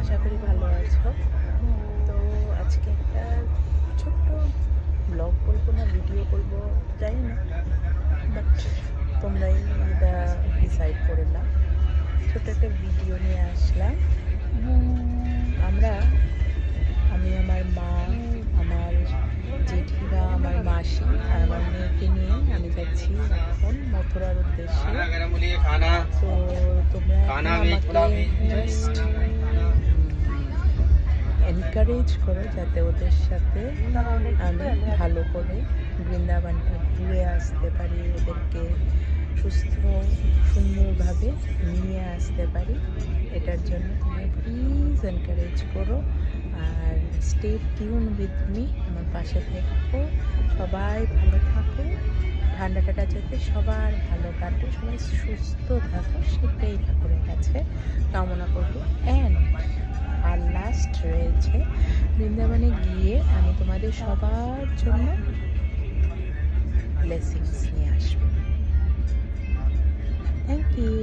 আশা করি ভালো আছো। তো আজকে একটা ছোট্ট ব্লগ বলবো না ভিডিও বলবো জানি না, বাট তোমরাই এটা ডিসাইড করে নাও। ছোটো একটা ভিডিও নিয়ে আসলাম। আমি আমার মা, আমার জেঠিমা, আমার মাসি আর আমার মেয়েকে নিয়ে আমি যাচ্ছি এখন মথুরার উদ্দেশ্যে। তো তোমরা আমাকে জাস্ট এনকারেজ করো যাতে ওদের সাথে আমি ভালো করে বৃন্দাবনটা ঘুরে আসতে পারি, ওদেরকে সুস্থ সুন্দরভাবে নিয়ে আসতে পারি। এটার জন্য তোমরা প্লিজ এনকারেজ করো আর স্টে টিউন উইথ মি, আমার পাশে থেকো। সবাই ভালো থাকো, ঠান্ডাটা যাতে সবার ভালো কাটে, সবাই সুস্থ থাকো, সেটাই ঠাকুরের কাছে কামনা করবো। আর লাস্ট রয়েছে বৃন্দাবনে গিয়ে আমি তোমাদের সবার জন্য ব্লেসিংস নিয়ে আসবো। Thank you.